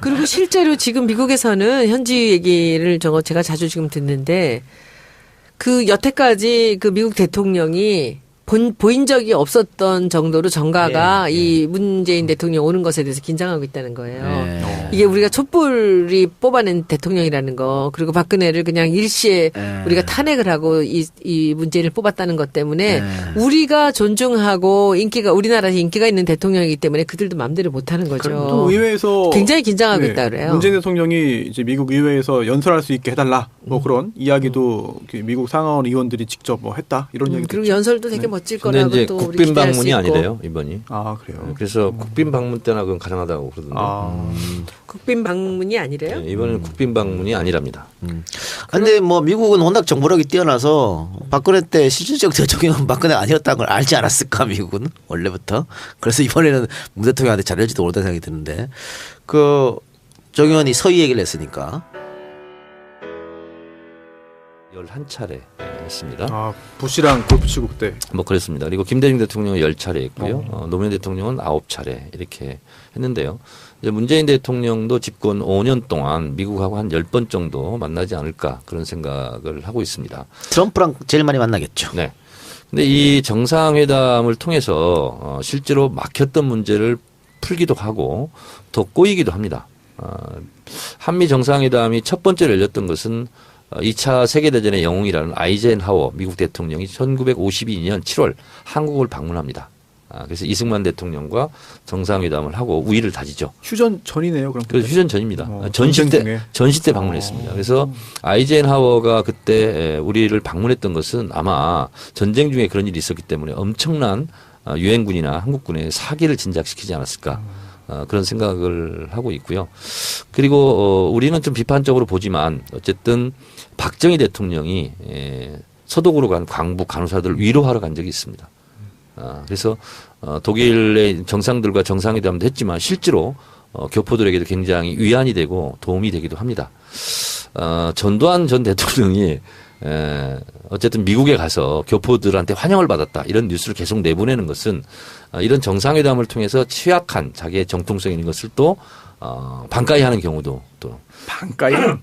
그리고 실제로 지금 미국에서는 현지 얘기를 제가 자주 지금 듣는데 그 여태까지 그 미국 대통령이 보인 적이 없었던 정도로 정가가 이 문재인 대통령 오는 것에 대해서 긴장하고 있다는 거예요. 이게 우리가 촛불이 뽑아낸 대통령이라는 거, 그리고 박근혜를 그냥 일시에 우리가 탄핵을 하고 이 문재인을 뽑았다는 것 때문에 우리가 존중하고 우리나라에서 인기가 있는 대통령이기 때문에 그들도 마음대로 못하는 거죠. 또 의회에서 굉장히 긴장하고 있다 그래요. 문재인 대통령이 이제 미국 의회에서 연설할 수 있게 해달라 뭐 그런 이야기도 미국 상하원 의원들이 직접 뭐 했다 이런 얘기도 그리고 있죠. 연설도 되게 멋질 거라고 또 우리 국빈 기대할 방문이 수 있고. 아니래요 이번이. 아 그래요. 그래서 국빈 방문 때나 그건 가능하다고 그러던데. 국빈 방문이 아니래요? 네, 이번에는 국빈 방문이 아니랍니다. 근데 뭐 미국은 워낙 정보력이 뛰어나서 박근혜 때 실질적 대통령은 박근혜가 아니었다는 걸 알지 않았을까 미국은 원래부터. 그래서 이번에는 문 대통령한테 잘할지도 모르다는 생각이 드는데 정 의원이 서희 얘기를 했으니까. 11차례 했습니다. 아 부시랑 골프 치고 그때. 뭐 그랬습니다. 그리고 김대중 대통령은 10차례 했고요. 노무현 대통령은 9차례 이렇게 했는데요. 이제 문재인 대통령도 집권 5년 동안 미국하고 한 10번 정도 만나지 않을까 그런 생각을 하고 있습니다. 트럼프랑 제일 많이 만나겠죠. 네. 근데 이 정상회담을 통해서 실제로 막혔던 문제를 풀기도 하고 더 꼬이기도 합니다. 한미 정상회담이 첫 번째로 열렸던 것은 2차 세계대전의 영웅이라는 아이젠하워 미국 대통령이 1952년 7월 한국을 방문합니다. 그래서 이승만 대통령과 정상회담을 하고 우위를 다지죠. 휴전 전이네요. 그럼. 그래서 휴전 전입니다. 전시 때 방문했습니다. 그래서 아이젠하워가 그때 우리를 방문했던 것은 아마 전쟁 중에 그런 일이 있었기 때문에 엄청난 유엔군이나 한국군의 사기를 진작시키지 않았을까. 그런 생각을 하고 있고요. 그리고 우리는 좀 비판적으로 보지만 어쨌든 박정희 대통령이 서독으로 간 광부 간호사들을 위로하러 간 적이 있습니다. 그래서 독일의 정상들과 정상회담도 했지만 실제로 교포들에게도 굉장히 위안이 되고 도움이 되기도 합니다. 전두환 전 대통령이 어쨌든 미국에 가서 교포들한테 환영을 받았다 이런 뉴스를 계속 내보내는 것은 이런 정상회담을 통해서 취약한 자기의 정통성 있는 것을 또 반가이 하는 경우도 또 반가이가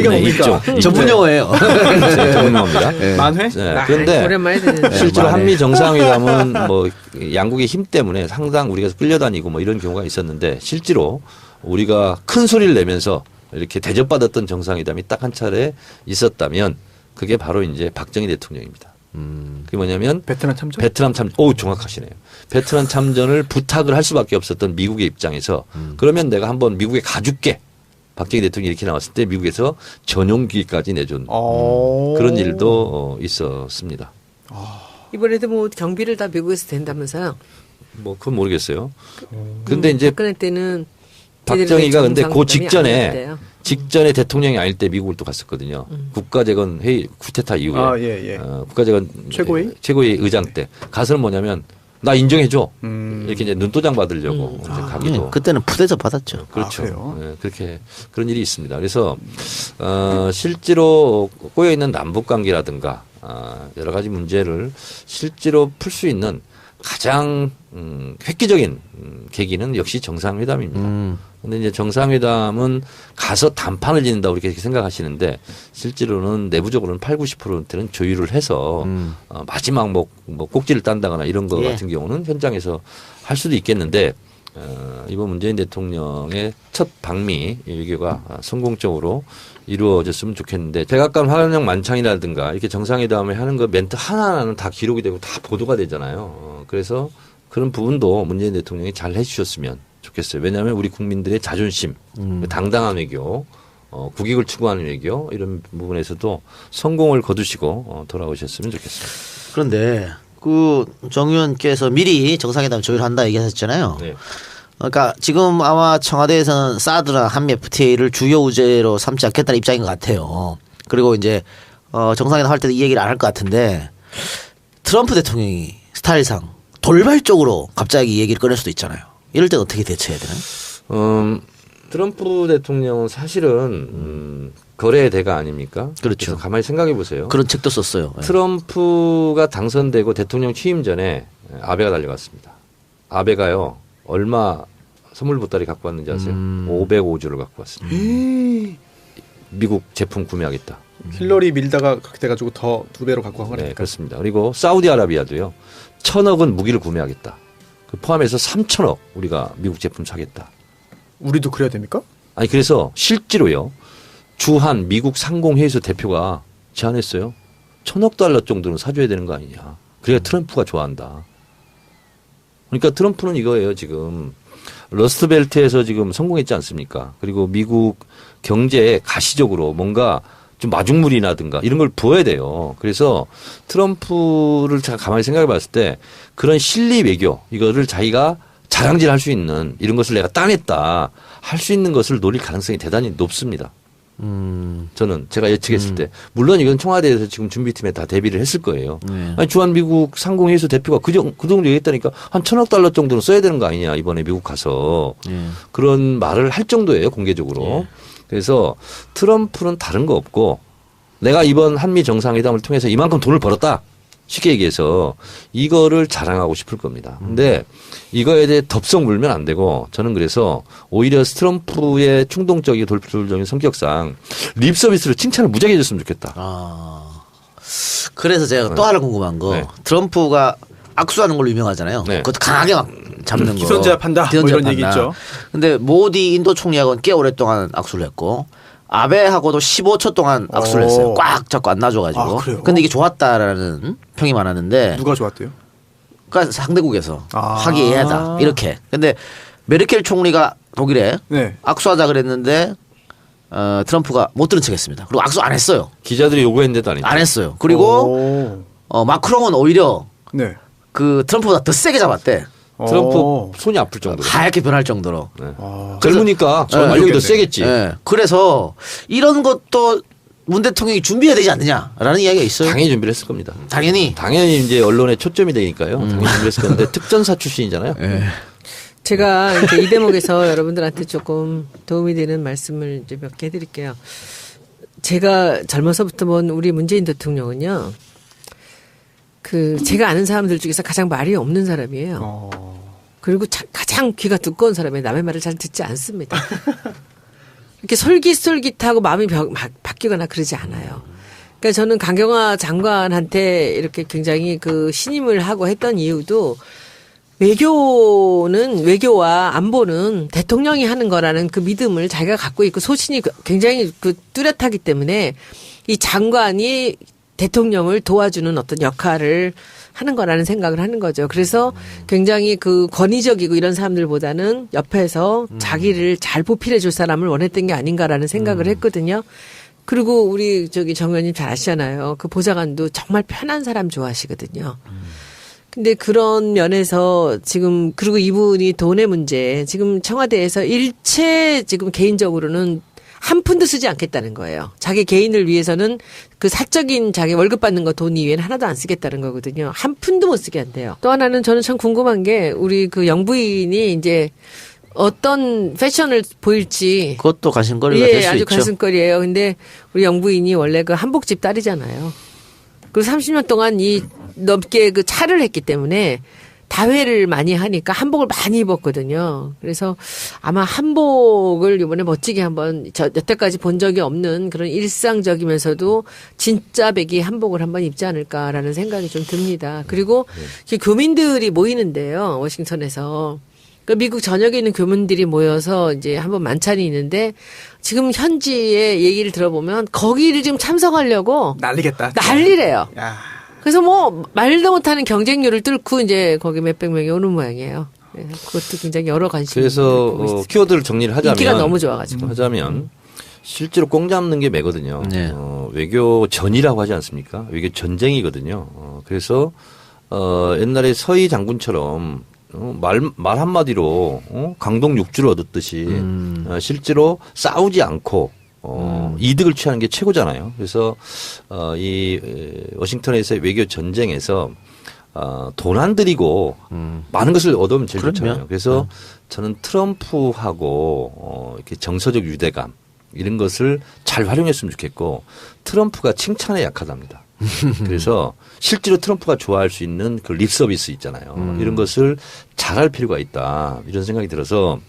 뭡니까? 전문 용어예요. 전문 용어입니다. 만회? 그런데 오랜만에 듣는데. 실제로 한미 정상회담은 뭐 양국의 힘 때문에 상당 우리가 끌려다니고 뭐 이런 경우가 있었는데 실제로 우리가 큰 소리를 내면서 이렇게 대접받았던 정상회담이 딱 한 차례 있었다면 그게 바로 이제 박정희 대통령입니다. 그게 뭐냐면 베트남 참전? 정확하시네요. 베트남 참전을 부탁을 할 수밖에 없었던 미국의 입장에서 그러면 내가 한번 미국에 가줄게. 박정희 대통령이 이렇게 나왔을 때 미국에서 전용기까지 내준 그런 일도 있었습니다. 이번에도 뭐 경비를 다 미국에서 된다면서요? 뭐 그건 모르겠어요. 근데 이제 박근혜 때는 박정희가 근데 그 아니었대요. 직전에 대통령이 아닐 때 미국을 또 갔었거든요. 국가재건 회의 쿠데타 이후에 국가재건 최고위 의장 때 가서는 뭐냐면 나 인정해줘 이렇게 이제 눈도장 받으려고 이제 가기도. 그때는 푸대접 받았죠. 그렇죠. 네, 그렇게 그런 일이 있습니다. 그래서 실제로 꼬여 있는 남북 관계라든가 여러 가지 문제를 실제로 풀 수 있는 가장 획기적인 계기는 역시 정상회담입니다. 그런데 이제 정상회담은 가서 단판을 짓는다고 이렇게 생각하시는데 실제로는 내부적으로는 80~90%는 조율을 해서 마지막 뭐 꼭지를 딴다거나 이런 거 같은 경우는 현장에서 할 수도 있겠는데 이번 문재인 대통령의 첫 방미 외교가 성공적으로 이루어졌으면 좋겠는데 백악관 화력 만찬이라든가 이렇게 정상회담을 하는 거 멘트 하나하나는 다 기록이 되고 다 보도가 되잖아요. 그래서 그런 부분도 문재인 대통령이 잘 해주셨으면 좋겠어요. 왜냐하면 우리 국민들의 자존심, 당당한 외교, 국익을 추구하는 외교 이런 부분에서도 성공을 거두시고 돌아오셨으면 좋겠습니다. 그런데 그 정 의원께서 미리 정상회담 조율한다 얘기하셨잖아요. 네. 그러니까 지금 아마 청와대에서는 사드나 한미 FTA를 주요 우제로 삼지 않겠다는 입장인 것 같아요. 그리고 이제 정상회담 할 때도 이 얘기를 안 할 것 같은데 트럼프 대통령이 스타일상 돌발적으로 갑자기 이 얘기를 꺼낼 수도 있잖아요. 이럴 때 어떻게 대처해야 되나요? 트럼프 대통령은 사실은 거래의 대가 아닙니까? 그렇죠. 그래서 가만히 생각해 보세요. 그런 책도 썼어요. 트럼프가 당선되고 대통령 취임 전에 아베가 달려갔습니다. 아베가요 얼마 선물 보따리 갖고 왔는지 아세요? 505주를 갖고 왔습니다. 미국 제품 구매하겠다. 힐러리 밀다가 그렇게 돼가지고 더 2배로 갖고 간 거니까. 네, 그렇습니다. 그리고 사우디아라비아도요. 1,000억은 무기를 구매하겠다. 그 포함해서 3,000억 우리가 미국 제품 사겠다. 우리도 그래야 됩니까? 아니 그래서 실제로요. 주한 미국 상공회의소 대표가 제안했어요. 1,000억 달러 정도는 사줘야 되는 거 아니냐. 그래야 트럼프가 좋아한다. 그러니까 트럼프는 이거예요. 지금 러스트벨트에서 지금 성공했지 않습니까? 그리고 미국 경제에 가시적으로 뭔가 좀 마중물이라든가 이런 걸 부어야 돼요. 그래서 트럼프를 가만히 생각해 봤을 때 그런 실리 외교 이거를 자기가 자랑질할 수 있는 이런 것을 내가 따냈다 할 수 있는 것을 노릴 가능성이 대단히 높습니다. 저는 제가 예측했을 때 물론 이건 청와대에서 지금 준비팀에 다 대비를 했을 거예요. 아니, 주한 미국 상공회의소 대표가 그 정도 얘기했다니까 한 1,000억 달러 정도는 써야 되는 거 아니냐 이번에 미국 가서 그런 말을 할 정도예요 공개적으로. 그래서 트럼프는 다른 거 없고 내가 이번 한미 정상회담을 통해서 이만큼 돈을 벌었다. 쉽게 얘기해서 이거를 자랑하고 싶을 겁니다. 근데 이거에 대해 덥석 물면 안 되고 저는 그래서 오히려 트럼프의 충동적이고 돌출적인 성격상 립 서비스로 칭찬을 무지하게 해줬으면 좋겠다. 그래서 제가 또 하나 궁금한 거 네. 트럼프가 악수하는 걸로 유명하잖아요. 네. 그것도 강하게 막 잡는 거. 기선제압한다. 뭐 이런 얘기 있죠. 근데 모디 인도 총리하고는 꽤 오랫동안 악수를 했고 아베하고도 15초 동안 악수를 했어요. 꽉 잡고 안 놔줘가지고. 아, 그래요? 근데 이게 좋았다라는 평이 많았는데 누가 좋았대요? 그러니까 상대국에서 아. 화기애애하다 이렇게. 근데 메르켈 총리가 독일에 네. 악수하자 그랬는데 트럼프가 못 들은 척했습니다. 그리고 악수 안 했어요. 기자들이 요구했는데도 안 했죠. 안 했어요. 그리고 마크롱은 오히려 네. 그 트럼프보다 더 세게 잡았대. 트럼프 손이 아플 정도로. 하얗게 변할 정도로. 네. 젊으니까 네. 완력이 더 알겠네. 세겠지. 네. 그래서 이런 것도 문 대통령이 준비해야 되지 않느냐라는 이야기가 있어요. 당연히 준비를 했을 겁니다. 당연히. 당연히 이제 언론의 초점이 되니까요. 당연히 준비했을 건데 특전사 출신이잖아요. 제가 이제 이 대목에서 여러분들한테 조금 도움이 되는 말씀을 이제 몇 개 해드릴게요. 제가 젊어서부터 본 우리 문재인 대통령은요. 그 제가 아는 사람들 중에서 가장 말이 없는 사람이에요. 그리고 가장 귀가 두꺼운 사람이에요. 남의 말을 잘 듣지 않습니다. 이렇게 솔깃솔깃하고 마음이 바뀌거나 그러지 않아요. 그러니까 저는 강경화 장관한테 이렇게 굉장히 그 신임을 하고 했던 이유도 외교와 안보는 대통령이 하는 거라는 그 믿음을 자기가 갖고 있고 소신이 굉장히 그 뚜렷하기 때문에 이 장관이 대통령을 도와주는 어떤 역할을 하는 거라는 생각을 하는 거죠. 그래서 굉장히 그 권위적이고 이런 사람들보다는 옆에서 자기를 잘 보필해 줄 사람을 원했던 게 아닌가라는 생각을 했거든요. 그리고 우리 저기 정 의원님 잘 아시잖아요. 그 보좌관도 정말 편한 사람 좋아하시거든요. 근데 그런 면에서 지금 그리고 이분이 돈의 문제 지금 청와대에서 일체 지금 개인적으로는 한 푼도 쓰지 않겠다는 거예요. 자기 개인을 위해서는 그 사적인 자기 월급 받는 거 돈 이외에는 하나도 안 쓰겠다는 거거든요. 한 푼도 못 쓰게 한대요. 또 하나는 저는 참 궁금한 게 우리 그 영부인이 이제 어떤 패션을 보일지 그것도 관심거리가 될 수 아주 있죠. 관심거리예요. 근데 우리 영부인이 원래 그 한복집 딸이잖아요. 그리고 30년 동안 이 넘게 그 차를 했기 때문에 다회를 많이 하니까 한복을 많이 입었거든요. 그래서 아마 한복을 이번에 멋지게 한번 여태까지 본 적이 없는 그런 일상적이면서도 진짜 배기 한복을 한번 입지 않을까라는 생각이 좀 듭니다. 그리고 교민들이 모이는데요. 워싱턴에서. 그러니까 미국 전역에 있는 교민들이 모여서 이제 한번 만찬이 있는데 지금 현지의 얘기를 들어보면 거기를 지금 참석하려고 난리겠다. 난리래요. 야. 그래서 뭐 말도 못하는 경쟁률을 뚫고 이제 거기 몇백 명이 오는 모양이에요. 그래서 그것도 굉장히 여러 관심이 그래서 키워드를 정리를 하자면 인기가 너무 좋아가지고 하자면 실제로 꽁 잡는 게 매거든요. 네. 외교 전이라고 하지 않습니까? 외교 전쟁이거든요. 그래서 옛날에 서희 장군처럼 말 한마디로 강동 6주를 얻었듯이 실제로 싸우지 않고 이득을 취하는 게 최고잖아요. 그래서 이 워싱턴에서의 외교 전쟁에서 돈 안 들이고 많은 것을 얻으면 제일 좋잖아요. 그래서 저는 트럼프하고 이렇게 정서적 유대감 이런 것을 잘 활용했으면 좋겠고 트럼프가 칭찬에 약하답니다. 그래서 실제로 트럼프가 좋아할 수 있는 그 립 서비스 있잖아요. 이런 것을 잘할 필요가 있다. 이런 생각이 들어서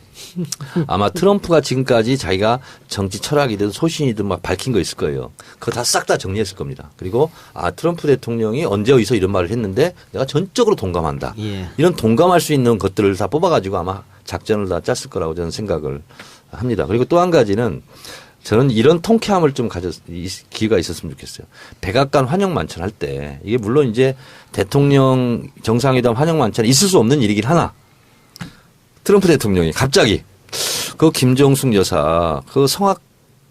아마 트럼프가 지금까지 자기가 정치 철학이든 소신이든 막 밝힌 거 있을 거예요. 그거 다 싹 다 정리했을 겁니다. 그리고 트럼프 대통령이 언제 어디서 이런 말을 했는데 내가 전적으로 동감한다. 예. 이런 동감할 수 있는 것들을 다 뽑아가지고 아마 작전을 다 짰을 거라고 저는 생각을 합니다. 그리고 또 한 가지는 저는 이런 통쾌함을 좀 기회가 있었으면 좋겠어요. 백악관 환영만찬 할 때 이게 물론 이제 대통령 정상회담 환영만찬 있을 수 없는 일이긴 하나 트럼프 대통령이 갑자기 그 김정숙 여사 그 성악가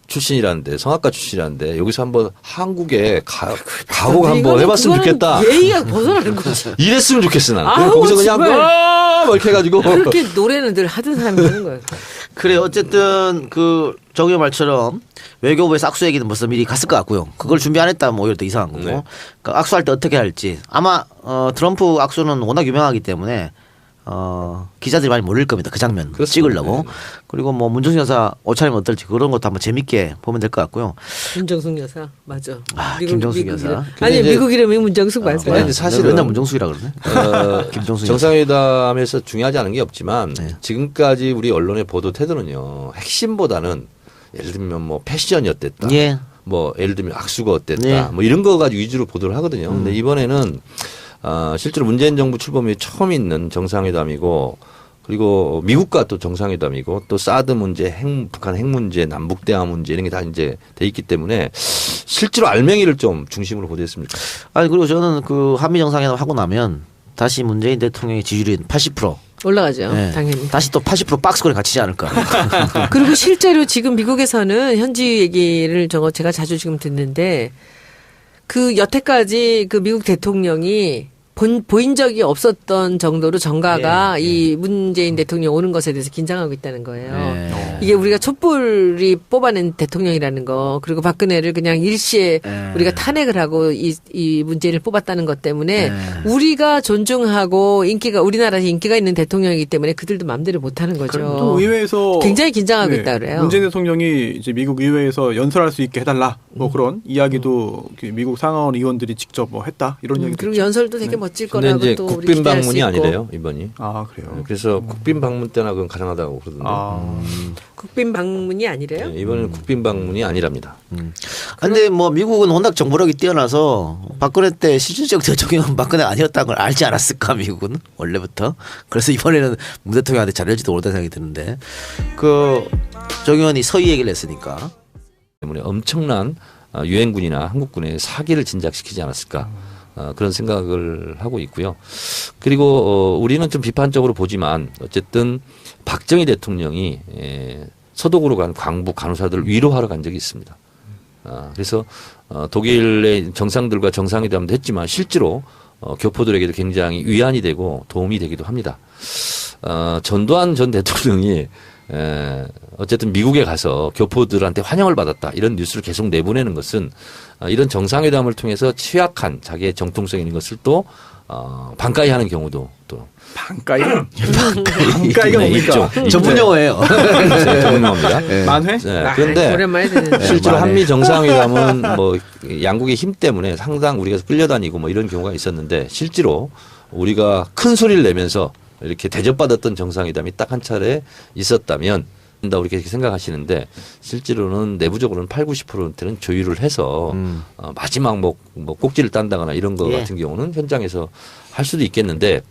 출신이라는데 여기서 한번 한국에 가곡 한번 해봤으면 좋겠다. 예의가 벗어나는 거지. 이랬으면 좋겠어 나는. 아우, 거기서 그냥 정말. 막 이렇게 해가지고 그렇게 노래는 늘 하던 사람이 하는 거예요. 그래 어쨌든 그 정의 말처럼 외교부에서 악수 얘기는 벌써 미리 갔을 것 같고요. 그걸 준비 안 했다면 오히려 더 이상한 거고. 네. 그러니까 악수할 때 어떻게 할지 아마 트럼프 악수는 워낙 유명하기 때문에 기자들이 많이 몰릴 겁니다. 그 장면 그렇습니다. 찍으려고. 네. 그리고 뭐 문정수 여사 옷차림 어떨지 그런 것도 한번 재밌게 보면 될 것 같고요. 문정숙 여사 맞아. 김정숙 여사. 이름. 근데 아니 이제- 미국 이름이 문정숙 맞아요. 근데 이제 사실은 맨날 문정숙이라 그러네. 김정숙 여사. 정상회담에서 중요하지 않은 게 없지만 네. 지금까지 우리 언론의 보도 태도는요 핵심보다는 예를 들면 뭐 패션이 어땠다. 예. 뭐 예를 들면 악수가 어땠다. 네. 뭐 이런 거 가지고 위주로 보도를 하거든요. 근데 이번에는 실제로 문재인 정부 출범 이후 처음 있는 정상회담이고 그리고 미국과 또 정상회담이고 또 사드 문제, 북한 핵 문제, 남북 대화 문제 이런 게 다 이제 돼 있기 때문에 실제로 알맹이를 좀 중심으로 보도했으면 좋겠어요. 아니 그리고 저는 그 한미 정상회담 하고 나면 다시 문재인 대통령의 지지율이 80%. 올라가죠. 네. 당연히. 다시 또 80% 박스권에 갇히지 않을까. 그리고 실제로 지금 미국에서는 현지 얘기를 제가 자주 지금 듣는데 그 여태까지 그 미국 대통령이 보인 적이 없었던 정도로 정가가 이 문재인 대통령 오는 것에 대해서 긴장하고 있다는 거예요. 네. 이게 우리가 촛불이 뽑아낸 대통령이라는 거 그리고 박근혜를 그냥 일시에 우리가 탄핵을 하고 이 문재인을 뽑았다는 것 때문에 우리가 존중하고 우리나라에서 인기가 있는 대통령이기 때문에 그들도 마음대로 못하는 거죠. 또 의회에서 굉장히 긴장하고 네, 있다 그래요. 문재인 대통령이 이제 미국 의회에서 연설할 수 있게 해달라 뭐 그런 이야기도 그 미국 상하원 의원들이 직접 뭐 했다 이런 얘기도 그리고 있죠. 연설도 되게 멋질 근데 거라고 이제 또 우리 국빈 기대할 수 방문이 있고. 아니래요 이번이. 아 그래요. 그래서 국빈 방문 때나 그건 가능하다고 그러던데. 국빈 방문이 아니래요? 네, 이번에는 국빈 방문이 아니랍니다. 근데 뭐 미국은 워낙 정보력이 뛰어나서 박근혜 때 실질적 대통령은 박근혜 아니었다는 걸 알지 않았을까 미국은 원래부터. 그래서 이번에는 문 대통령한테 잘할지도 모르다는 생각이 드는데 그 정 의원이 서희 얘기를 했으니까. 때문에 엄청난 유엔군이나 한국군의 사기를 진작시키지 않았을까. 그런 생각을 하고 있고요. 그리고 우리는 좀 비판적으로 보지만 어쨌든 박정희 대통령이 서독으로 간 광부 간호사들을 위로하러 간 적이 있습니다. 그래서 독일의 정상들과 정상회담도 했지만 실제로 교포들에게도 굉장히 위안이 되고 도움이 되기도 합니다. 전두환 전 대통령이 어쨌든 미국에 가서 교포들한테 환영을 받았다 이런 뉴스를 계속 내보내는 것은 이런 정상회담을 통해서 취약한 자기의 정통성 있는 것을 또 반가이 하는 경우도 또 반가이? 반가이가 네, 뭡니까? 있죠. 전문 용어예요. 전문용어입니다. 만회? 그런데 오랜만에 듣는데. 실제로 말해. 한미 정상회담은 뭐 양국의 힘 때문에 상당 우리가 끌려다니고 뭐 이런 경우가 있었는데 실제로 우리가 큰 소리를 내면서 이렇게 대접받았던 정상회담이 딱 한 차례 있었다면 된다 우리 그렇게 생각하시는데 실제로는 내부적으로는 80~90%는 조율을 해서 마지막 뭐 꼭지를 딴다거나 이런 거 예. 같은 경우는 현장에서 할 수도 있겠는데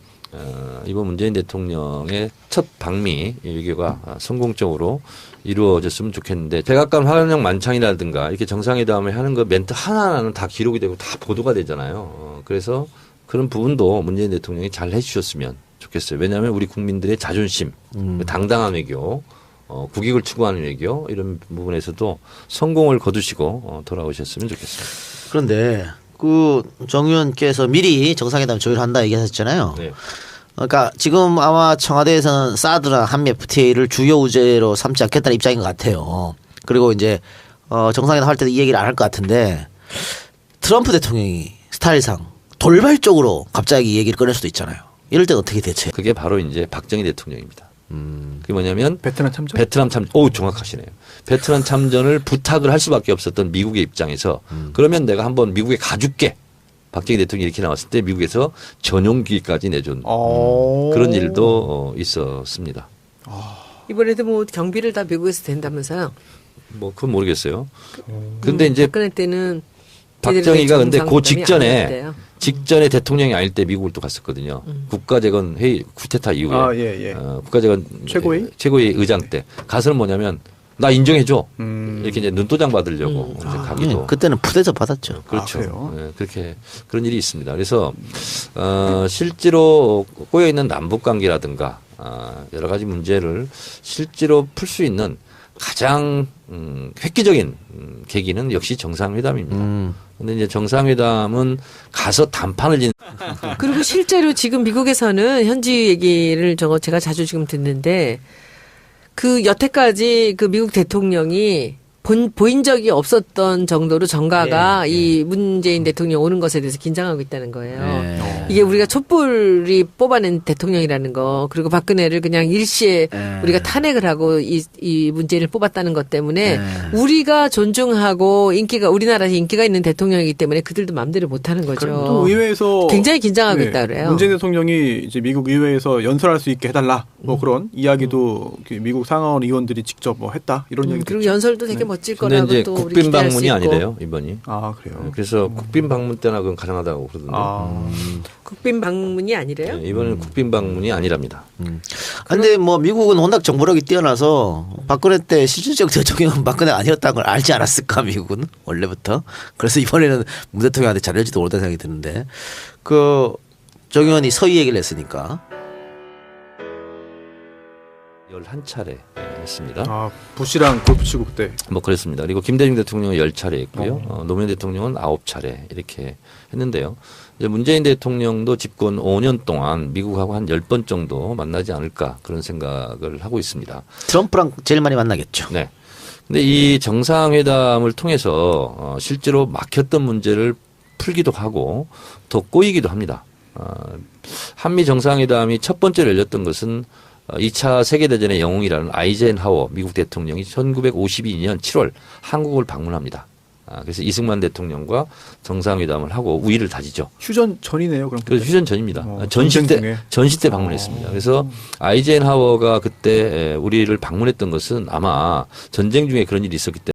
이번 문재인 대통령의 첫 방미 외교가 성공적으로 이루어졌으면 좋겠는데 백악관 환영 만찬이라든가 이렇게 정상회담을 하는 거 멘트 하나하나는 다 기록이 되고 다 보도가 되잖아요. 그래서 그런 부분도 문재인 대통령이 잘 해주셨으면 좋겠어요. 왜냐하면 우리 국민들의 자존심, 당당한 외교, 국익을 추구하는 외교 이런 부분에서도 성공을 거두시고 돌아오셨으면 좋겠어요. 그런데 그 정 의원께서 미리 정상회담 조율한다 얘기하셨잖아요. 네. 그러니까 지금 아마 청와대에서는 사드나 한미 FTA를 주요 우제로 삼지 않겠다는 입장인 것 같아요. 그리고 이제 정상회담 할 때도 이 얘기를 안 할 것 같은데 트럼프 대통령이 스타일상 돌발적으로 갑자기 이 얘기를 꺼낼 수도 있잖아요. 이럴 때는 어떻게 대처해? 그게 바로 이제 박정희 대통령입니다. 그게 뭐냐면 베트남 참전? 베트남 참전. 오 정확하시네요. 베트남 참전을 부탁을 할 수밖에 없었던 미국의 입장에서 그러면 내가 한번 미국에 가줄게. 박정희 대통령이 이렇게 나왔을 때 미국에서 전용기까지 내준 그런 일도 있었습니다. 이번에도 뭐 경비를 다 미국에서 된다면서요? 뭐 그건 모르겠어요. 근데 이제 박근혜 때는 박정희가 근데 그 정상회담이 안 직전에 대통령이 아닐 때 미국을 또 갔었거든요. 국가재건 회의 쿠데타 이후에 국가재건 최고위 의장 때 가서는 뭐냐면 나 인정해줘 이렇게 이제 눈도장 받으려고 이제 가기도 그때는 푸대접 받았죠. 그렇죠. 네, 그렇게 그런 일이 있습니다. 그래서 실제로 꼬여 있는 남북 관계라든가 여러 가지 문제를 실제로 풀 수 있는 가장 획기적인 계기는 역시 정상회담입니다. 근데 이제 정상회담은 가서 단판을 그리고 실제로 지금 미국에서는 현지 얘기를 제가 자주 지금 듣는데 그 여태까지 그 미국 대통령이 보인 적이 없었던 정도로 정가가 이 문재인 대통령 오는 것에 대해서 긴장하고 있다는 거예요. 이게 우리가 촛불이 뽑아낸 대통령이라는 거, 그리고 박근혜를 그냥 일시에 우리가 탄핵을 하고 이 문재인을 뽑았다는 것 때문에 우리가 존중하고 우리나라에서 인기가 있는 대통령이기 때문에 그들도 마음대로 못하는 거죠. 또 의회에서 굉장히 긴장하고 있다 그래요. 문재인 대통령이 이제 미국 의회에서 연설할 수 있게 해달라 뭐 그런 이야기도 미국 상하원 의원들이 직접 뭐 했다 이런 이야기도 그리고 있죠. 연설도 되게 멋질 근데 거라고 이제 또 우리 국빈 기대할 수 방문이 있고. 아니래요 이번이. 아 그래요. 그래서 국빈 방문 때나 그건 가능하다고 그러던데. 국빈 방문이 아니래요? 네, 이번에는 국빈 방문이 아니랍니다. 근데 뭐 미국은 워낙 정보력이 뛰어나서 박근혜 때 실질적 대통령은 박근혜가 아니었다는 걸 알지 않았을까 미국은 원래부터. 그래서 이번에는 문 대통령한테 잘할지도 모르다는 생각이 드는데 정 의원이 서희 얘기를 했으니까 11차례 했습니다. 아 부시랑 골프 치고 그때. 뭐 그랬습니다. 그리고 김대중 대통령은 10차례 했고요. 노무현 대통령은 9차례 이렇게 했는데요. 이제 문재인 대통령도 집권 5년 동안 미국하고 한 10번 정도 만나지 않을까 그런 생각을 하고 있습니다. 트럼프랑 제일 많이 만나겠죠. 네. 근데 이 정상회담을 통해서 실제로 막혔던 문제를 풀기도 하고 더 꼬이기도 합니다. 한미 정상회담이 첫 번째로 열렸던 것은 2차 세계대전의 영웅이라는 아이젠하워 미국 대통령이 1952년 7월 한국을 방문합니다. 그래서 이승만 대통령과 정상회담을 하고 우위를 다지죠. 휴전 전이네요. 그럼. 그래서 휴전 전입니다. 전쟁 전시 때 방문했습니다. 그래서 아이젠하워가 그때 우리를 방문했던 것은 아마 전쟁 중에 그런 일이 있었기 때문에